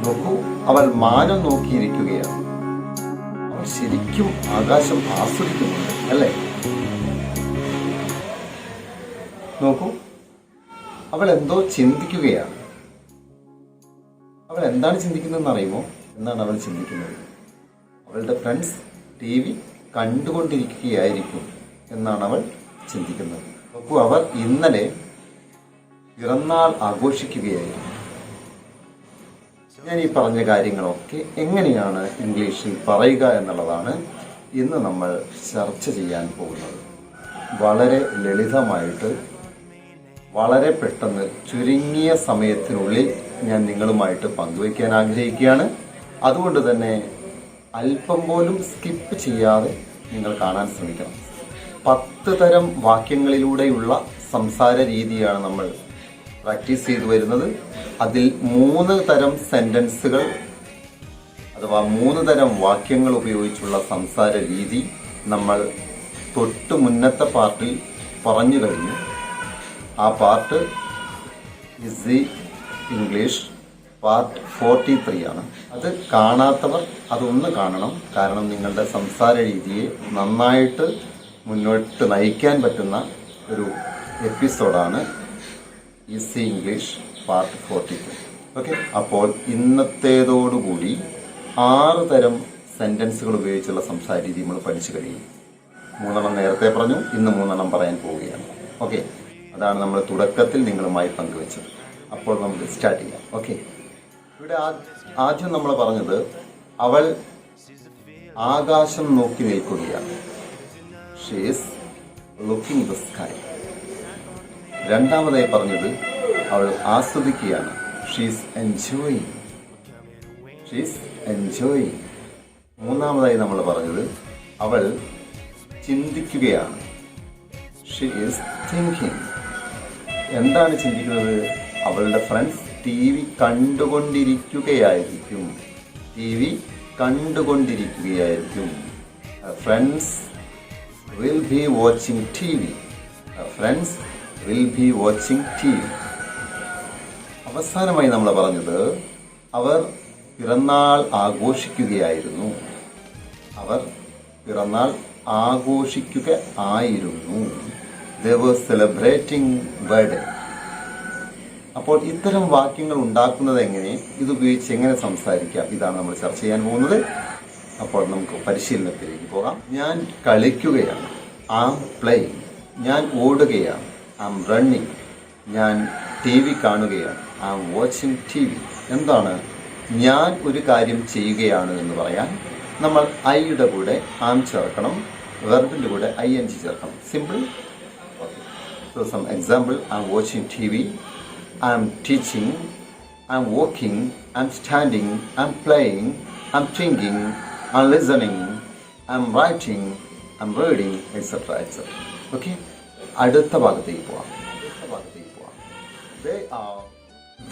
നോക്കൂ, അവൾ മാനം നോക്കിയിരിക്കുകയാണ്. അവൾ ശരിക്കും ആകാശം ആസ്വദിക്കുന്നുണ്ട് അല്ലേ? നോക്കൂ, അവൾ എന്തോ ചിന്തിക്കുകയാണ്. അവൾ എന്താണ് ചിന്തിക്കുന്നതെന്ന് അറിയുമോ? എന്താണ് അവൾ ചിന്തിക്കുന്നത്? അവളുടെ ഫ്രണ്ട്സ് TV കണ്ടുകൊണ്ടിരിക്കുകയായിരിക്കും എന്നാണ് അവൾ ചിന്തിക്കുന്നത്. നോക്കൂ, അവർ ഇന്നലെ പിറന്നാൾ ആഘോഷിക്കുകയായിരുന്നു. ഞാൻ ഈ പറഞ്ഞ കാര്യങ്ങളൊക്കെ എങ്ങനെയാണ് ഇംഗ്ലീഷിൽ പറയുക എന്നുള്ളതാണ് ഇന്ന് നമ്മൾ ചർച്ച ചെയ്യാൻ പോകുന്നത്. വളരെ ലളിതമായിട്ട്, വളരെ പെട്ടെന്ന്, ചുരുങ്ങിയ സമയത്തിനുള്ളിൽ ഞാൻ നിങ്ങളുമായിട്ട് പങ്കുവയ്ക്കാൻ ആഗ്രഹിക്കുകയാണ്. അതുകൊണ്ട് തന്നെ അല്പം പോലും സ്കിപ്പ് ചെയ്യാതെ നിങ്ങൾ കാണാൻ ശ്രമിക്കണം. 10 തരം വാക്യങ്ങളിലൂടെയുള്ള സംസാര രീതിയാണ് നമ്മൾ പ്രാക്ടീസ് ചെയ്തു വരുന്നത്. അതിൽ 3 തരം സെന്റൻസുകൾ അഥവാ 3 തരം വാക്യങ്ങൾ ഉപയോഗിച്ചുള്ള സംസാര രീതി നമ്മൾ തൊട്ട് മുന്നത്തെ പാർട്ടിൽ പറഞ്ഞു കഴിഞ്ഞു. ആ പാർട്ട് ഈസി ഇംഗ്ലീഷ് പാർട്ട് 43 ആണ്. അത് കാണാത്തവർ അതൊന്ന് കാണണം. കാരണം നിങ്ങളുടെ സംസാര രീതിയെ നന്നായിട്ട് മുന്നോട്ട് നയിക്കാൻ പറ്റുന്ന ഒരു എപ്പിസോഡാണ് ഈസി ഇംഗ്ലീഷ് പാർട്ട് 43. ഓക്കെ, അപ്പോൾ ഇന്നത്തേതോടുകൂടി 6 തരം സെന്റൻസുകൾ ഉപയോഗിച്ചുള്ള സംസാര രീതി നമ്മൾ പഠിച്ചു കഴിയും. 3 നേരത്തെ പറഞ്ഞു, ഇന്ന് 3 പറയാൻ പോവുകയാണ്. ഓക്കെ, അതാണ് നമ്മൾ തുടക്കത്തിൽ നിങ്ങളുമായി പങ്കുവച്ചത്. അപ്പോൾ നമുക്ക് സ്റ്റാർട്ട് ചെയ്യാം. ഓക്കെ, ഇവിടെ ആദ്യം നമ്മൾ പറഞ്ഞത് അവൾ ആകാശം നോക്കി നിൽക്കുകയാണ്. She is looking the sky. രണ്ടാമതായി പറഞ്ഞത് അവൾ ആസ്വദിക്കുകയാണ്. She is enjoying. She is enjoying. മൂന്നാമതായി നമ്മൾ പറഞ്ഞത് അവൾ ചിന്തിക്കുകയാണ്. She is thinking. എന്താണ് ചിന്തിക്കുന്നത്? അവളുടെ ഫ്രണ്ട്സ് TV കണ്ടുകൊണ്ടിരിക്കുകയായിരിക്കും. TV കണ്ടുകൊണ്ടിരിക്കുകയായിരിക്കും. Friends will be watching TV. Friends will be watching TV. അവസാനമായി നമ്മൾ പറഞ്ഞത് അവർ പിറന്നാൾ ആഘോഷിക്കുകയായിരുന്നു. അവർ പിറന്നാൾ ആഘോഷിക്കുക ആയിരുന്നു. They were celebrating birthday. അപ്പോൾ ഇത്തരം വാക്യങ്ങൾ ഉണ്ടാക്കുന്നത് എങ്ങനെ, ഇതുപയോഗിച്ച് എങ്ങനെ സംസാരിക്കാം, ഇതാണ് നമ്മൾ ചർച്ച ചെയ്യാൻ പോകുന്നത്. അപ്പോൾ നമുക്ക് പരിശീലനത്തിലേക്ക് പോകാം. ഞാൻ കളിക്കുകയാണ്. Am playing. ഞാൻ ഓടുകയാണ്. Am running. ഞാൻ TV കാണുകയാണ്. Am watching TV. എന്താണ്? ഞാൻ ഒരു കാര്യം ചെയ്യുകയാണ് എന്ന് പറയാൻ നമ്മൾ ഐയുടെ കൂടെ ആം ചേർക്കണം, വെർബിന്റെ കൂടെ ING ചേർക്കണം. Simple. So some example: I'm watching TV, I'm teaching, I'm walking, I'm standing, I'm playing, I'm thinking, I'm listening, I'm writing, I'm reading, etc. etc. Okay? അടുത്ത ഭാഗത്തേക്ക് പോവാം.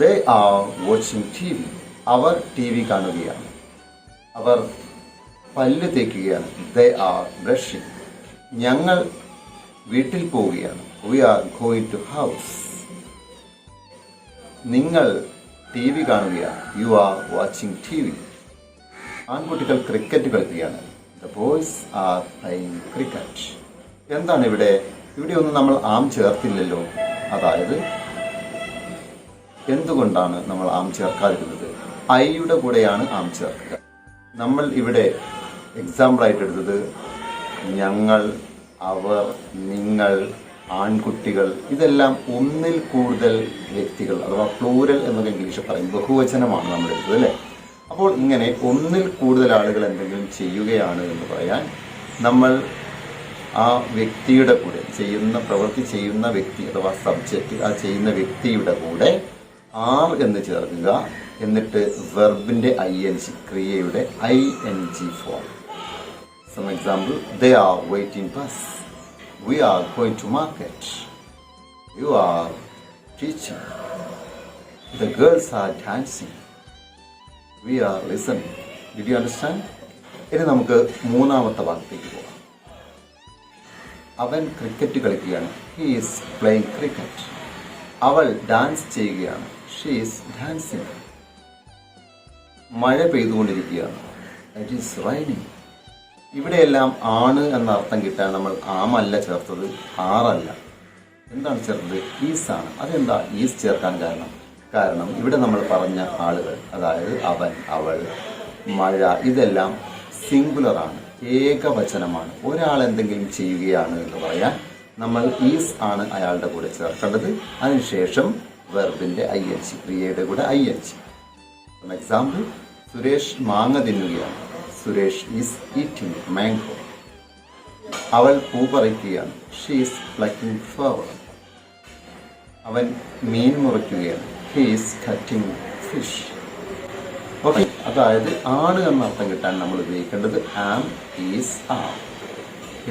They are watching TV. Our TV കാണുകയാണ്. അവർ പല്ല് തേക്കുകയാണ്. They are brushing. ഞങ്ങൾ വീട്ടിൽ പോവുകയാണ്. We are going to house. നിങ്ങൾ TV കാണുകയാണ്. You are watching TV. ആൺകുട്ടികൾ ക്രിക്കറ്റ് കളിക്കുകയാണ്. The boys are playing cricket. എന്താണ് ഇവിടെ ഒന്നും നമ്മൾ ആം ചേർത്തില്ലല്ലോ. അതായത് എന്തുകൊണ്ടാണ് നമ്മൾ ആം ചേർക്കാതിരുന്നത്? ഐയുടെ കൂടെയാണ് ആം ചേർക്കുക. നമ്മൾ ഇവിടെ എക്സാമ്പിളായിട്ട് എടുത്തത് ഞങ്ങൾ, അവർ, നിങ്ങൾ, ആൺകുട്ടികൾ, ഇതെല്ലാം ഒന്നിൽ കൂടുതൽ വ്യക്തികൾ അഥവാ പ്ലൂരൽ എന്നൊക്കെ ഇംഗ്ലീഷിൽ പറയും. ബഹുവചനമാണ് നമ്മൾ എടുത്തത് അല്ലേ? അപ്പോൾ ഇങ്ങനെ ഒന്നിൽ കൂടുതൽ ആളുകൾ എന്തെങ്കിലും ചെയ്യുകയാണ് എന്ന് പറയാൻ നമ്മൾ ആ വ്യക്തിയുടെ കൂടെ പ്രവൃത്തി ചെയ്യുന്ന വ്യക്തി അഥവാ സബ്ജക്റ്റ്, ആ ചെയ്യുന്ന വ്യക്തിയുടെ കൂടെ ആർ എന്ന് ചേർക്കുക. എന്നിട്ട് വെർബിന്റെ ING, ക്രിയയുടെ ING form. Some example: they are waiting bus. We are going to market. You are teaching. The girls are dancing. We are listening. Did you understand? ഇനി നമുക്ക് മൂന്നാമത്തെ ഭാഗത്തേക്ക് പോകാം. അവൻ ക്രിക്കറ്റ് കളിക്കുകയാണ്. He is playing cricket. അവൾ dance ചെയ്യുകയാണ്. She is dancing. മഴ പെയ്തുകൊണ്ടിരിക്കുകയാണ്. It is raining. ഇവിടെയെല്ലാം ആണ് എന്ന അർത്ഥം കിട്ടാൻ നമ്മൾ ആമല്ല ചേർത്തത്, ആറല്ല. എന്താണ് ചേർത്തത്? ഈസ് ആണ്. അതെന്താ ഈസ് ചേർക്കാൻ കാരണം ഇവിടെ നമ്മൾ പറഞ്ഞ ആളുകൾ, അതായത് അവൻ, അവൾ, മഴ, ഇതെല്ലാം സിംഗുലറാണ്, ഏകവചനമാണ്. ഒരാൾ എന്തെങ്കിലും ചെയ്യുകയാണ് എന്ന് പറയാൻ നമ്മൾ ഈസ് ആണ് അയാളുടെ കൂടെ ചേർക്കേണ്ടത്. അതിനുശേഷം വെർബിന്റെ ING, ക്രിയയുടെ കൂടെ ING. എക്സാമ്പിൾ, സുരേഷ് മാങ്ങ തിന്നുകയാണ്. Suresh is eating mango. അവൾ പൂ പറിക്കുകയാണ്. She is plucking flower. അവൻ മീൻ മുറിക്കുകയാണ്. He is cutting fish. Okay, അതായത് ആണ് എന്ന അർത്ഥം കിട്ടാൻ നമ്മൾ ഉപയോഗിക്കേണ്ടത് ആം, ഈസ്, ആർ.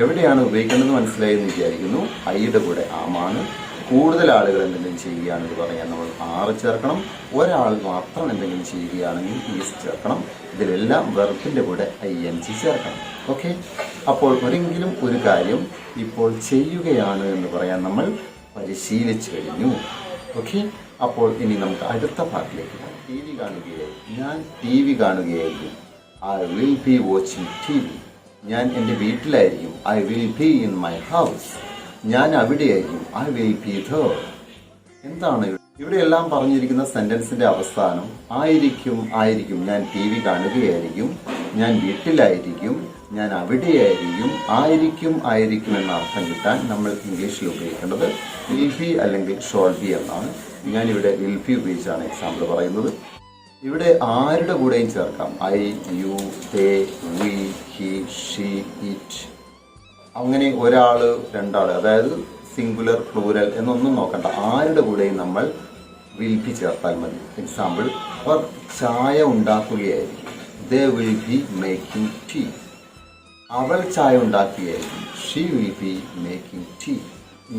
എവിടെയാണ് ഉപയോഗിക്കേണ്ടത് മനസ്സിലായെന്ന് വിചാരിക്കുന്നു. ഐയുടെ കൂടെ ആമാണ്. കൂടുതൽ ആളുകൾ എന്തെങ്കിലും ചെയ്യുകയാണെന്ന് പറയാൻ നമ്മൾ ആറ് ചേർക്കണം. ഒരാൾ മാത്രം എന്തെങ്കിലും ചെയ്യുകയാണെങ്കിൽ ഈസ് ചേർക്കണം. ഇതിലെല്ലാം വെർബിന്റെ കൂടെ ING ചേർക്കണം. ഓക്കെ, അപ്പോൾ ഒരെങ്കിലും ഒരു കാര്യം ഇപ്പോൾ ചെയ്യുകയാണ് എന്ന് പറയാൻ നമ്മൾ പരിശീലിച്ചു കഴിഞ്ഞു. ഓക്കെ, അപ്പോൾ ഇനി നമുക്ക് അടുത്ത പാർട്ടിലേക്ക് പോകാം. TV കാണുകയായിരിക്കും. ഞാൻ TV കാണുകയായിരിക്കും. I will be watching TV. ഞാൻ എൻ്റെ വീട്ടിലായിരിക്കും. I will be in my house. ഞാൻ അവിടെയായിരിക്കും. I will be there. എന്താണ് ഇവിടെയെല്ലാം പറഞ്ഞിരിക്കുന്ന സെന്റൻസിന്റെ അവസാനം? ആയിരിക്കും, ആയിരിക്കും. ഞാൻ TV കാണുകയായിരിക്കും. ഞാൻ വീട്ടിലായിരിക്കും. ഞാൻ അവിടെയായിരിക്കും. ആയിരിക്കും, ആയിരിക്കും എന്ന അർത്ഥം കിട്ടാൻ നമ്മൾ ഇംഗ്ലീഷിൽ ഉപയോഗിക്കേണ്ടത് വിൽ ബി അല്ലെങ്കിൽ ഷോൾ ബി എന്നാണ്. ഞാനിവിടെ വിൽ ബി ഉപയോഗിച്ചാണ് എക്സാമ്പിൾ പറയുന്നത്. ഇവിടെ ആരുടെ കൂടെയും ചേർക്കാം. I, you, they, we, he, she, it. അങ്ങനെ ഒരാള്, രണ്ടാള്, അതായത് സിംഗുലർ, പ്ലൂരൽ എന്നൊന്നും നോക്കണ്ട. ആരുടെ കൂടെയും നമ്മൾ വിൽ ബി ചേർത്താൽ മതി. എക്സാമ്പിൾ, അവർ ചായ ഉണ്ടാക്കുകയായിരിക്കും. They will be making tea. അവൾ ചായ ഉണ്ടാക്കുകയായിരിക്കും. She will be making tea.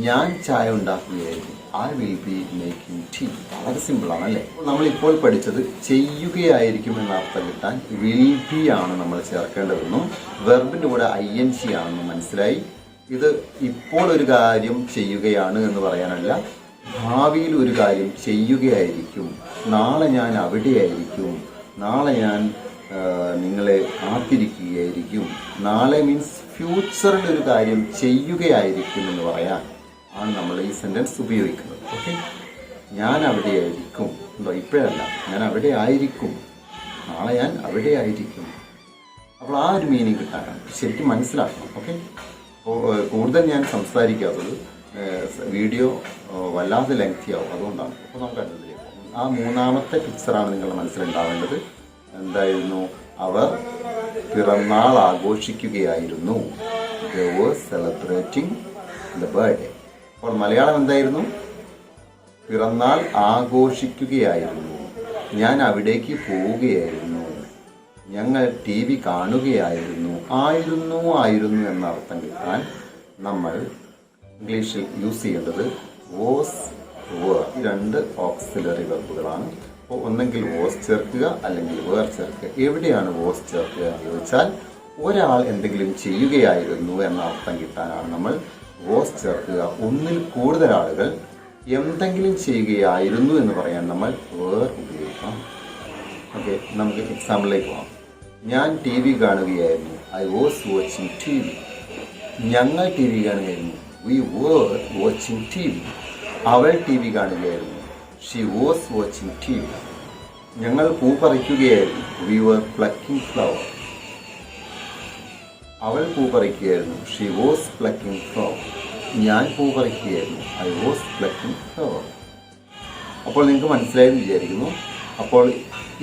ഞാൻ ചായ ഉണ്ടാക്കുകയായിരിക്കും. I will be making tea. വളരെ സിമ്പിളാണ് അല്ലേ? നമ്മളിപ്പോൾ പഠിച്ചത് ചെയ്യുകയായിരിക്കും എന്ന അർത്ഥം കിട്ടാൻ വിൽ ബി ആണ് നമ്മൾ ചേർക്കേണ്ടതെന്നും വെർബിന്റെ കൂടെ ING ആണെന്നും മനസ്സിലായി. ഇത് ഇപ്പോൾ ഒരു കാര്യം ചെയ്യുകയാണ് എന്ന് പറയാനല്ല, ഭാവിയിൽ ഒരു കാര്യം ചെയ്യുകയായിരിക്കും. നാളെ ഞാൻ അവിടെയായിരിക്കും. നാളെ ഞാൻ നിങ്ങളെ കാത്തിരിക്കുകയായിരിക്കും. നാളെ മീൻസ് ഫ്യൂച്ചറിൽ ഒരു കാര്യം ചെയ്യുകയായിരിക്കും എന്ന് പറയാൻ ആണ് നമ്മൾ ഈ സെന്റൻസ് ഉപയോഗിക്കുന്നത്. ഓക്കെ, ഞാൻ അവിടെയായിരിക്കും. എന്തോ ഇപ്പോഴല്ല, ഞാൻ അവിടെ ആയിരിക്കും. നാളെ ഞാൻ അവിടെ ആയിരിക്കും. അപ്പോൾ ആ ഒരു മീനിങ് കിട്ടാനാണ്. ശരിക്കും മനസ്സിലാക്കണം. ഓക്കെ, അപ്പോൾ കൂടുതൽ ഞാൻ സംസാരിക്കാത്തത് വീഡിയോ വല്ലാതെ ലെങ്തി ആവും, അതുകൊണ്ടാണ്. അപ്പോൾ നമുക്ക് അടുത്തതിലേക്ക് പോകാം. ആ മൂന്നാമത്തെ പിക്ചറാണ് നിങ്ങളുടെ മനസ്സിലുണ്ടാവേണ്ടത്. എന്തായിരുന്നു? അവർ പിറന്നാൾ ആഘോഷിക്കുകയായിരുന്നു. They were celebrating the birthday. അപ്പോൾ മലയാളം എന്തായിരുന്നു? പിറന്നാൾ ആഘോഷിക്കുകയായിരുന്നു. ഞാൻ അവിടേക്ക് പോവുകയായിരുന്നു. ഞങ്ങൾ TV കാണുകയായിരുന്നു. ആയിരുന്നു, ആയിരുന്നു എന്ന അർത്ഥം കിട്ടാൻ നമ്മൾ ഇംഗ്ലീഷിൽ യൂസ് ചെയ്യേണ്ടത് was, were. രണ്ട് ഓക്സിലറി വെർബുകളാണ്. അപ്പോൾ ഒന്നെങ്കിൽ വോസ് ചേർക്കുക അല്ലെങ്കിൽ വേർ ചേർക്കുക. എവിടെയാണ് വോസ് ചേർക്കുക എന്ന് ചോദിച്ചാൽ ഒരാൾ എന്തെങ്കിലും ചെയ്യുകയായിരുന്നു എന്ന അർത്ഥം കിട്ടാനാണ് നമ്മൾ വോസ് ചേർക്കുക. ഒന്നിൽ കൂടുതൽ ആളുകൾ എന്തെങ്കിലും ചെയ്യുകയായിരുന്നു എന്ന് പറയാൻ നമ്മൾ വേർ ഉപയോഗിക്കാം. ഓക്കെ, നമുക്ക് എക്സാമ്പിളിലേക്ക് പോകാം. ഞാൻ TV കാണുകയായിരുന്നു. I was watching TV. ഞങ്ങൾ TV കാണുകയായിരുന്നു. We were watching TV. അവൾ TV കാണുകയായിരുന്നു. She was watching TV. ഞങ്ങൾ പൂ പറിക്കുകയായിരുന്നു. We were plucking flower. അവൾ പൂ പറിക്കുകയായിരുന്നു. She was plucking flower. ഞാൻ പൂ പറിക്കുകയായിരുന്നു. I was plucking flower. അപ്പോൾ നിങ്ങൾക്ക് മനസ്സിലായെന്ന് വിചാരിക്കുന്നു. അപ്പോൾ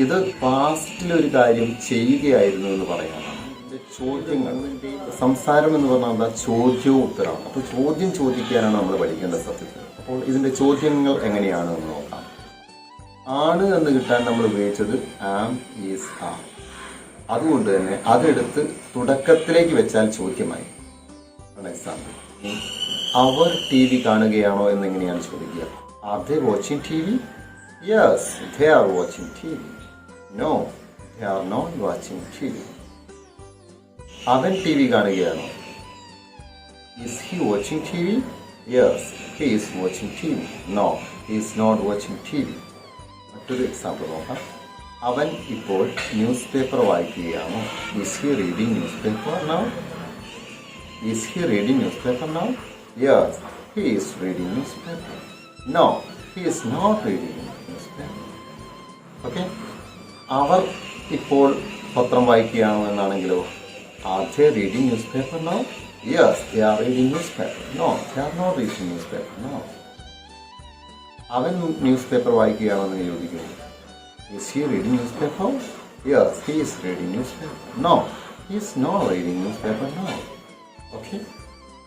ഇത് പാസ്റ്റിൽ ഒരു കാര്യം ചെയ്യുകയായിരുന്നു എന്ന് പറയാനാണ്. ചോദ്യങ്ങൾ, സംസാരം എന്ന് പറഞ്ഞാൽ എന്താ? ചോദ്യവും ഉത്തരമാണ്. അപ്പോൾ ചോദ്യം ചോദിക്കാനാണ് നമ്മൾ പഠിക്കേണ്ട സത്യത്തിൽ. അപ്പോൾ ഇതിന്റെ ചോദ്യങ്ങൾ എങ്ങനെയാണ് എന്ന് നോക്കാം. ആണ് എന്ന് കിട്ടാൻ നമ്മൾ ഉപയോഗിച്ചത് ആം, ഈസ്, ആർ. അതുകൊണ്ട് തന്നെ അതെടുത്ത് തുടക്കത്തിലേക്ക് വെച്ചാൽ ചോദ്യമായി. എക്സാമ്പിൾ, അവർ TV കാണുകയാണോ എന്നെങ്ങനെയാണ് ചോദിക്കുക? Are they watching TV? Yes, they are watching TV. No, they are not watching TV. അവൻ TV കാണുകയാണോ? Is he watching TV? Yes, he is watching TV. No, he is not watching TV. മറ്റൊരു example നോക്കാം. അവൻ ഇപ്പോൾ news paper വായിക്കുകയാണോ? Is he reading news paper now? Is he reading news paper now? Yes, he is reading news paper. No, he is not reading news paper. Okay. അവർ ഇപ്പോൾ പത്രം വായിക്കുകയാണോ എന്നാണെങ്കിലോ? Are they reading news paper now? Yes, they are reading news paper. No, they are not reading news paper now. അവൻ news paper വായിക്കുകയാണോ എന്ന് ചോദിക്കുന്നു. Is he reading newspaper? Yes, he is reading newspaper. No, he is not reading newspaper now. Okay?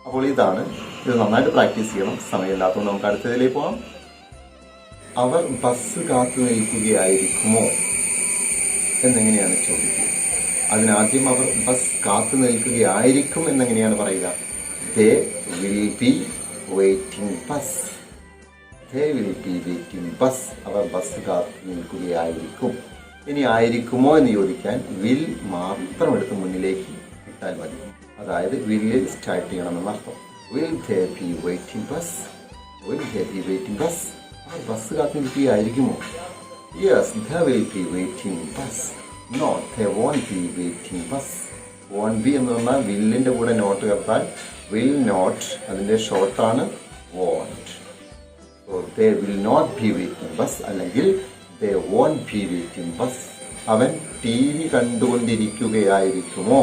അപ്പോൾ ഇതാണ്. ഇത് നന്നായിട്ട് practice ചെയ്യണം. സമയമില്ലാത്തതുകൊണ്ട് നമുക്ക് അടുത്തതിലേക്ക് പോകാം. അവർ ബസ് കാത്തു നിൽക്കുകയായിരിക്കുമോ എന്നെങ്ങനെയാണ് ചോദിക്കുക? അതിനാദ്യം അവർ ബസ് കാത്തു നിൽക്കുകയായിരിക്കും എന്നെങ്ങനെയാണ് പറയുക? They will be waiting bus. They will be waiting bus. അവർ ബസ് കാത്തു നിൽക്കുകയായിരിക്കും. ഇനി ആയിരിക്കുമോ എന്ന് ചോദിക്കാൻ വിൽ മാത്രം എടുത്ത് മുന്നിലേക്ക് ഇട്ടാൽ മതി. അതായത് വില്ലിൽ സ്റ്റാർട്ട് ചെയ്യണമെന്ന് അർത്ഥം. Will they be waiting bus? Will they be waiting bus? അവർ ബസ് കാത്തു നിൽക്കുകയായിരിക്കുമോ? Yes, they will be waiting bus. No, they won't be waiting bus. Won't be എന്ന് പറഞ്ഞാൽ വില്ലിന്റെ കൂടെ നോട്ട് ചേർത്താൽ will not, അതിന്റെ ഷോർട്ടാണ് won't. So they will not be waiting bus അല്ലെങ്കിൽ they won't be waiting bus. അവൻ T V കണ്ടുകൊണ്ടിരിക്കുകയായിരിക്കുമോ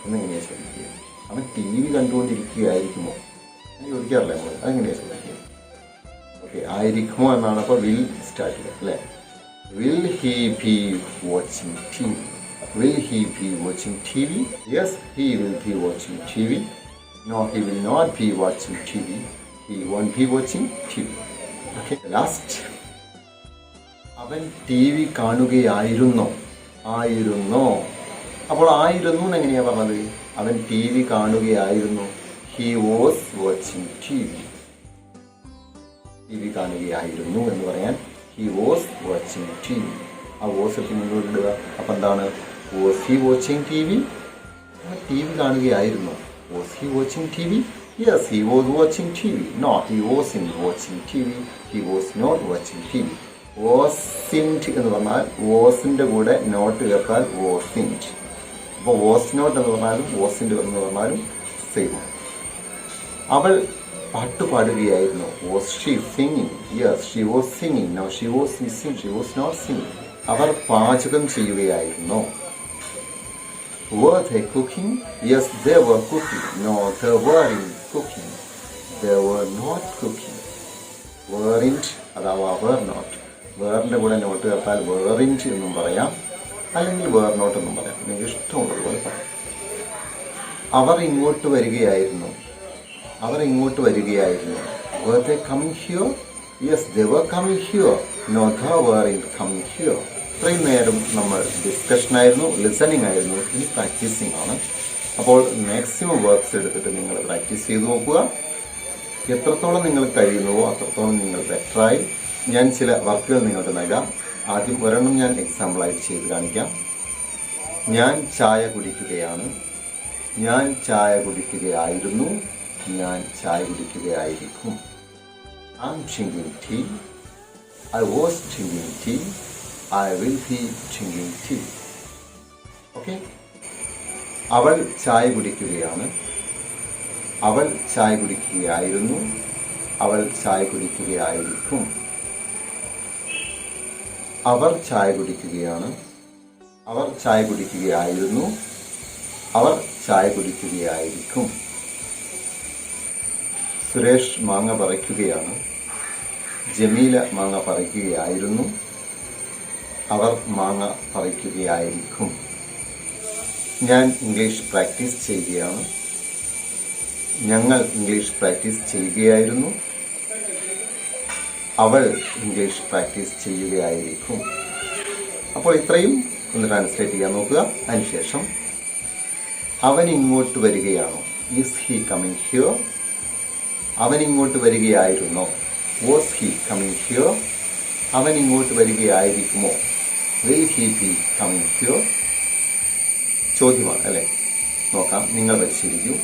എന്നെങ്ങനെയാ ചോദിക്കുക? അവൻ T V കണ്ടുകൊണ്ടിരിക്കുകയായിരിക്കുമോ എന്ന് ചോദിക്കാറില്ല നമ്മൾ. അതെങ്ങനെയാ ചോദിക്കുക? ഓക്കെ, ആയിരിക്കുമോ എന്നാണ്. അപ്പോൾ വിൽ സ്റ്റാർട്ട് ചെയ്യുക അല്ലേ? Will he be watching T V? Will he be watching T V? Yes, he will be watching T V. No, he will not be watching T V. He won't be watching T V. Okay, last. അവൻ T V കാണുകയായിരുന്നോ? ആയിരുന്നോ. അപ്പോൾ ആയിരുന്നു എങ്ങനെയാ പറഞ്ഞത്? അവൻ T V കാണുകയായിരുന്നു. He was watching T V. T V കാണുകയായിരുന്നു എന്ന് പറയാൻ he was watching T V. ആ വാസ് ഒക്കെ മുന്നോട്ടിടുക. അപ്പം എന്താണ്? Was he watching T V? T V കാണുകയായിരുന്നു. Was he watching T V? Yes, he was watching TV. No, he wasn't watching TV. He was not watching TV. Wasn't എന്ന് പറഞ്ഞാൽ wasന്റെ കൂടെ not ചേർത്താൽ wasn't. അപ്പോൾ was not എന്ന് പറഞ്ഞാലും wasn't എന്ന് പറഞ്ഞാലും സെയിം. അവൾ പാട്ട് പാടുകയായിരുന്നു. Was she singing? Yes, she was singing. No, she was missing. She was not singing. അവർ പാചകം ചെയ്യുകയായിരുന്നു. Were they cooking? Yes, they were cooking. No, they weren't cooking. They were not cooking. Weren't അഥവാ were not. വേറിൻ്റെ കൂടെ not ചേർത്താൽ weren't എന്നും പറയാം, അല്ലെങ്കിൽ were not എന്നും പറയാം. നിങ്ങൾക്ക് ഇഷ്ടമുള്ളതുപോലെ പറയാം. അവർ ഇങ്ങോട്ട് വരികയായിരുന്നു. അവർ ഇങ്ങോട്ട് വരികയായിരുന്നു. Were they coming here? Yes, they were coming here. No, they weren't coming here. ഇത്രയും നേരം നമ്മൾ ഡിസ്കഷൻ ആയിരുന്നു, ലിസണിങ് ആയിരുന്നു, ഇനി പ്രാക്ടീസിങ് ആണ്. അപ്പോൾ മാക്സിമം വർക്ക്സ് എടുത്തിട്ട് നിങ്ങൾ പ്രാക്ടീസ് ചെയ്ത് നോക്കുക. എത്രത്തോളം നിങ്ങൾ കഴിയുന്നുവോ അത്രത്തോളം നിങ്ങൾ ബെറ്ററായി. ഞാൻ ചില വർക്കുകൾ നിങ്ങൾക്ക് നൽകാം. ആദ്യം ഒരെണ്ണം ഞാൻ എക്സാമ്പിളായിട്ട് ചെയ്ത് കാണിക്കാം. ഞാൻ ചായ കുടിക്കുകയാണ്. ഞാൻ ചായ കുടിക്കുകയായിരുന്നു. ഞാൻ ചായ കുടിക്കുകയായിരിക്കും. I'm drinking tea. I was drinking tea. I will be drinking tea. Okay? അവൾ ചായ കുടിക്കുകയാണ്. അവൾ ചായ കുടിക്കുകയായിരുന്നു. അവൾ ചായ കുടിക്കുകയായിരിക്കും. അവർ ചായ കുടിക്കുകയാണ്. അവർ ചായ കുടിക്കുകയായിരുന്നു. അവർ ചായ കുടിക്കുകയായിരിക്കും. സുരേഷ് മാങ്ങ പറിക്കുകയാണ്. ജമീല മാങ്ങ പറിക്കുകയായിരുന്നു. അവർ മാങ്ങ പറിക്കുകയായിരിക്കും. ഞാൻ ഇംഗ്ലീഷ് പ്രാക്ടീസ് ചെയ്യുകയാണ്. ഞങ്ങൾ ഇംഗ്ലീഷ് പ്രാക്ടീസ് ചെയ്യുകയായിരുന്നു. അവൾ ഇംഗ്ലീഷ് പ്രാക്ടീസ് ചെയ്യുകയായിരിക്കും. അപ്പോൾ ഇത്രയും ഒന്ന് ട്രാൻസ്ലേറ്റ് ചെയ്യാൻ നോക്കുക. അതിനുശേഷം അവൻ ഇങ്ങോട്ട് വരികയാണോ? Is he coming here? അവൻ ഇങ്ങോട്ട് വരികയായിരുന്നോ? Was he coming here? അവൻ ഇങ്ങോട്ട് വരികയായിരിക്കുമോ? Will he be coming here? ചോദ്യമാണ് അല്ലേ? നോക്കാം, നിങ്ങൾ പരിശീലിക്കൂ.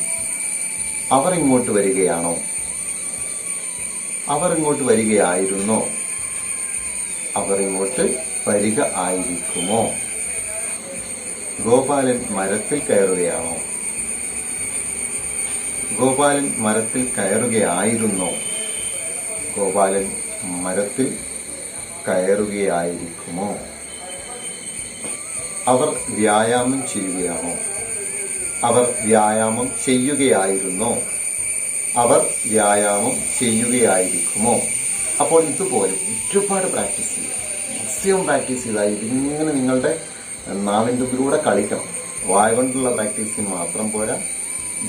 അവർ ഇങ്ങോട്ട് വരികയാണോ? അവർ ഇങ്ങോട്ട് വരികയായിരുന്നോ? അവർ ഇങ്ങോട്ട് വരിക ആയിരിക്കുമോ? ഗോപാലൻ മരത്തിൽ കയറുകയാണോ? ഗോപാലൻ മരത്തിൽ കയറുകയായിരുന്നോ? ഗോപാലൻ മരത്തിൽ കയറുകയായിരിക്കുമോ? അവർ വ്യായാമം ചെയ്യുകയാണോ? അവർ വ്യായാമം ചെയ്യുകയായിരുന്നോ? അവർ വ്യായാമം ചെയ്യുകയായിരിക്കുമോ? അപ്പോൾ ഇതുപോലെ ഒരുപാട് പ്രാക്ടീസ് ചെയ്യുക. മാക്സിമം പ്രാക്ടീസ് ചെയ്താൽ ഇതിങ്ങനെ നിങ്ങളുടെ നാവിൻ്റെ ഉള്ളിലൂടെ കളിക്കണം. വായ കൊണ്ടുള്ള പ്രാക്ടീസിങ് മാത്രം പോരാ,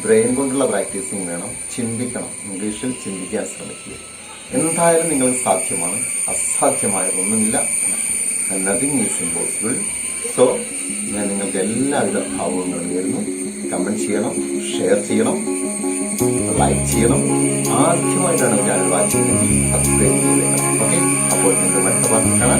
ബ്രെയിൻ കൊണ്ടുള്ള പ്രാക്ടീസിങ് വേണം. ചിന്തിക്കണം, ഇംഗ്ലീഷിൽ ചിന്തിക്കാൻ ശ്രമിക്കുക. എന്തായാലും നിങ്ങൾക്ക് സാധ്യമാണ്, അസാധ്യമായതൊന്നുമില്ല. Nothing is impossible. സോ ഞാൻ നിങ്ങൾക്ക് എല്ലാവിധ ഭാവങ്ങളും നേരുന്നു. കമന്റ് ചെയ്യണം, ഷെയർ ചെയ്യണം, ലൈക്ക് ചെയ്യണം. ആദ്യമായിട്ടാണ് ചാനൽ വാച്ച് ചെയ്യുന്നത്, സബ്സ്ക്രൈബ് ചെയ്തേക്കണം. ഓക്കെ, അപ്പോൾ നിങ്ങൾക്ക് മറ്റു പറഞ്ഞാൽ